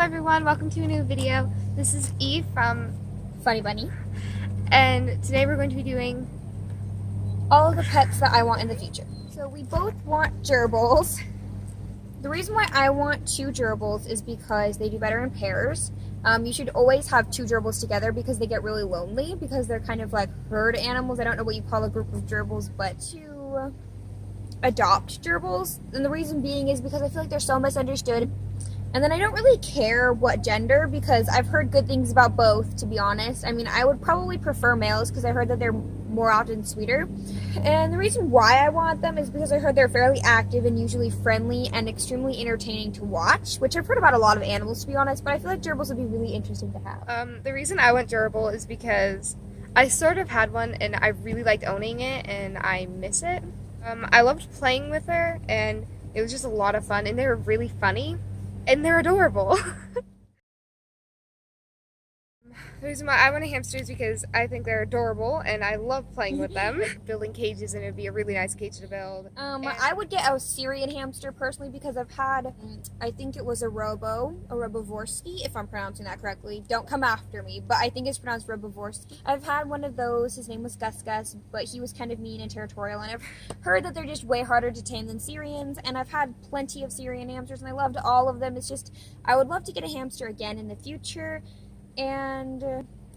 everyone, welcome to a new video. This is Eve from FunnyBunny. and today we're going to be doing All of the pets that I want in the future. So we both want gerbils. The reason why I want two gerbils is because they do better in pairs. You should always have two gerbils together because they get really lonely because they're kind of like herd animals. I don't know what you call a group of gerbils, but to adopt gerbils. And the reason being is because I feel like they're so misunderstood. And then I don't really care what gender because I've heard good things about both, to be honest. I mean, I would probably prefer males because I heard that they're more often sweeter. And the reason why I want them is because I heard they're fairly active and usually friendly and extremely entertaining to watch, which I've heard about a lot of animals, to be honest, but I feel like gerbils would be really interesting to have. the reason I want gerbil is because I sort of had one and I really liked owning it and I miss it. I loved playing with her and it was just a lot of fun and they were really funny and they're adorable. The reason why I want a hamster is because I think they're adorable and I love playing with them. Building cages, and it would be a really nice cage to build. I would get a Syrian hamster personally because I've had, I think it was a Robovorsky, if I'm pronouncing that correctly. Don't come after me, but I think it's pronounced Robovorsky. I've had one of those. His name was Gus Gus, but he was kind of mean and territorial, and I've heard that they're just way harder to tame than Syrians, and I've had plenty of Syrian hamsters, and I loved all of them. It's just, I would love to get a hamster again in the future. And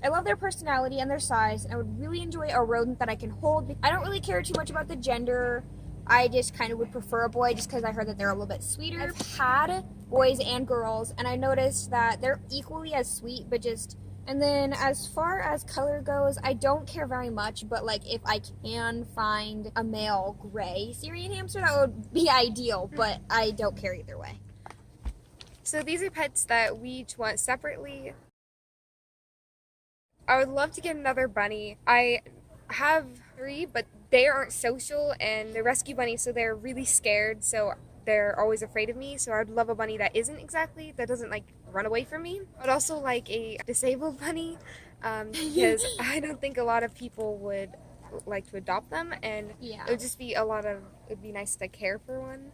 I love their personality and their size, and I would really enjoy a rodent that I can hold. I don't really care too much about the gender. I just kind of would prefer a boy just because I heard that they're a little bit sweeter. I've had boys and girls, and I noticed that they're equally as sweet, but just... And then as far as color goes, I don't care very much, but like if I can find a male gray Syrian hamster, that would be ideal, but I don't care either way. So these are pets that we each want separately. I would love to get another bunny. I have 3, but they aren't social and they're rescue bunnies, so they're really scared, so they're always afraid of me. So I'd love a bunny that that doesn't like run away from me. I'd also like a disabled bunny because I don't think a lot of people would like to adopt them, and Yeah. it would just be it'd be nice to care for one.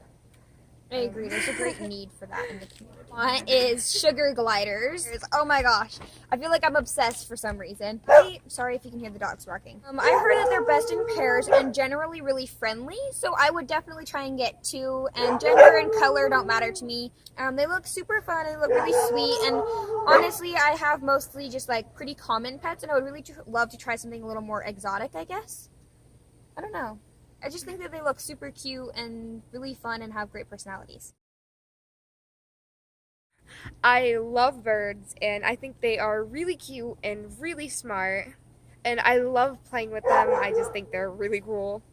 I agree. There's a great need for that in the community. One is sugar gliders. Oh my gosh. I feel like I'm obsessed for some reason. Sorry if you can hear the dogs barking. I heard that they're best in pairs and generally really friendly, so I would definitely try and get 2, and gender and color don't matter to me. They look super fun and they look really sweet, and honestly, I have mostly just like pretty common pets, and I would really love to try something a little more exotic, I guess. I don't know. I just think that they look super cute and really fun and have great personalities. I love birds, and I think they are really cute and really smart, and I love playing with them. I just think they're really cool.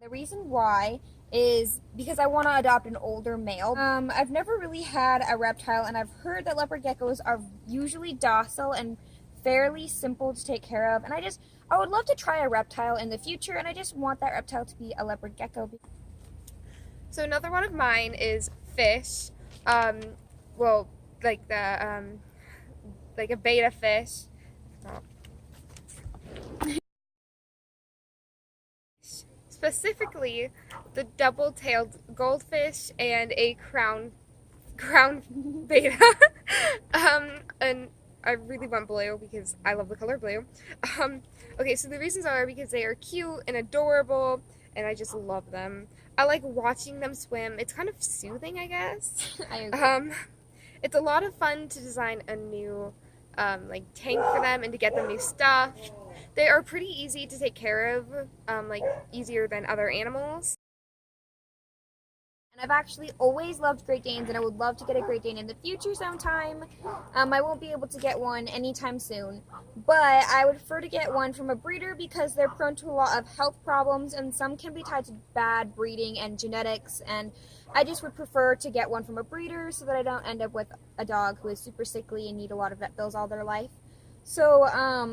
The reason why is because I want to adopt an older male. I've never really had a reptile, and I've heard that leopard geckos are usually docile and fairly simple to take care of, and I would love to try a reptile in the future, and I just want that reptile to be a leopard gecko. So another one of mine is fish. Well, like like a beta fish. Specifically, the double-tailed goldfish and a crown beta. And I really want blue because I love the color blue. Okay, so the reasons are because they are cute and adorable, and I just love them. I like watching them swim. It's kind of soothing, I guess. I agree. It's a lot of fun to design a new like tank for them and to get them new stuff. They are pretty easy to take care of, like easier than other animals. And I've actually always loved Great Danes, and I would love to get a Great Dane in the future sometime. I won't be able to get one anytime soon, but I would prefer to get one from a breeder because they're prone to a lot of health problems, and some can be tied to bad breeding and genetics, and I just would prefer to get one from a breeder so that I don't end up with a dog who is super sickly and need a lot of vet bills all their life. So,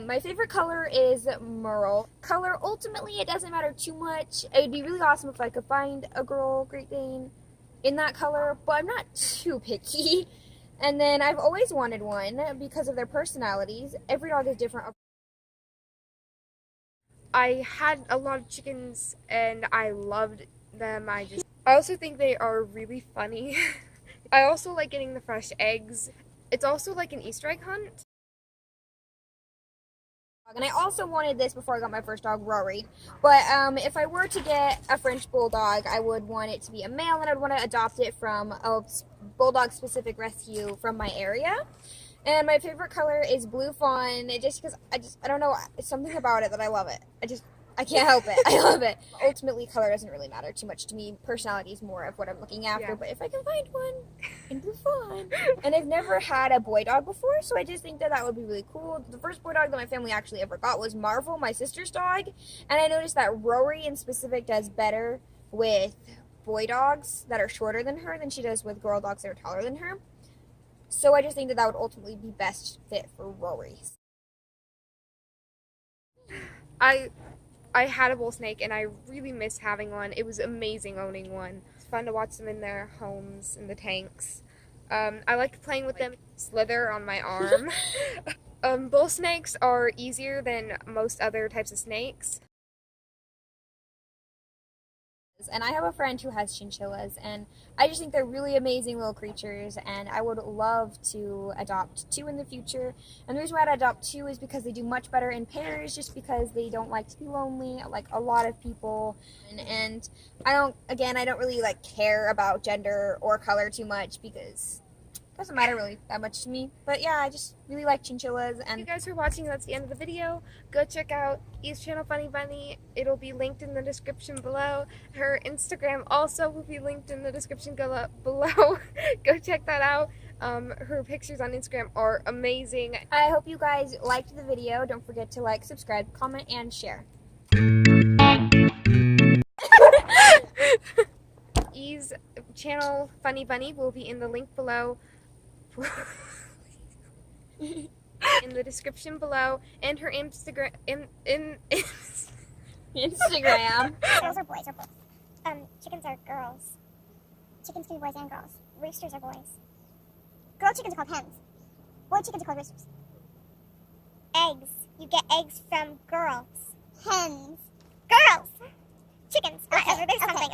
my favorite color is Merle. Color, ultimately, it doesn't matter too much. It would be really awesome if I could find a girl Great Dane in that color, but I'm not too picky. And then I've always wanted one because of their personalities. Every dog is different. I had a lot of chickens and I loved them. I also think they are really funny. I also like getting the fresh eggs. It's also like an Easter egg hunt. And I also wanted this before I got my first dog, Rory. But if I were to get a French Bulldog, I would want it to be a male, and I'd want to adopt it from a Bulldog-specific rescue from my area. And my favorite color is blue fawn, just because I don't know, it's something about it that I love it. I can't help it. I love it. Ultimately, color doesn't really matter too much to me. Personality is more of what I'm looking after. Yeah. But if I can find one, in blue fawn. And I've never had a boy dog before, so I just think that would be really cool. The first boy dog that my family actually ever got was Marvel, my sister's dog. And I noticed that Rory in specific does better with boy dogs that are shorter than her than she does with girl dogs that are taller than her. So I just think that would ultimately be best fit for Rory. I had a bull snake and I really miss having one. It was amazing owning one. It's fun to watch them in their homes, in the tanks. I liked playing with them. Slither on my arm. Bull snakes are easier than most other types of snakes. And I have a friend who has chinchillas, and I just think they're really amazing little creatures, and I would love to adopt 2 in the future. And the reason why I'd adopt 2 is because they do much better in pairs, just because they don't like to be lonely like a lot of people. And I don't really like care about gender or color too much, because it doesn't matter really that much to me. But yeah, I just really like chinchillas. And Thank you guys for watching. That's the end of the video. Go check out Eve's channel, FunnyBunny. It'll be linked in the description below. Her Instagram also will be linked in the description below. Go check that out. Her pictures on Instagram are amazing. I hope you guys liked the video. Don't forget to like, subscribe, comment, and share. Eve's channel, FunnyBunny, will be in the link below. In the description below, and her Instagram Instagram. Girls are boys or both. Chickens are girls. Chickens can be boys and girls. Roosters are boys. Girl chickens are called hens. Boy chickens are called roosters. Eggs. You get eggs from girls. Hens. Girls. Chickens. There's something.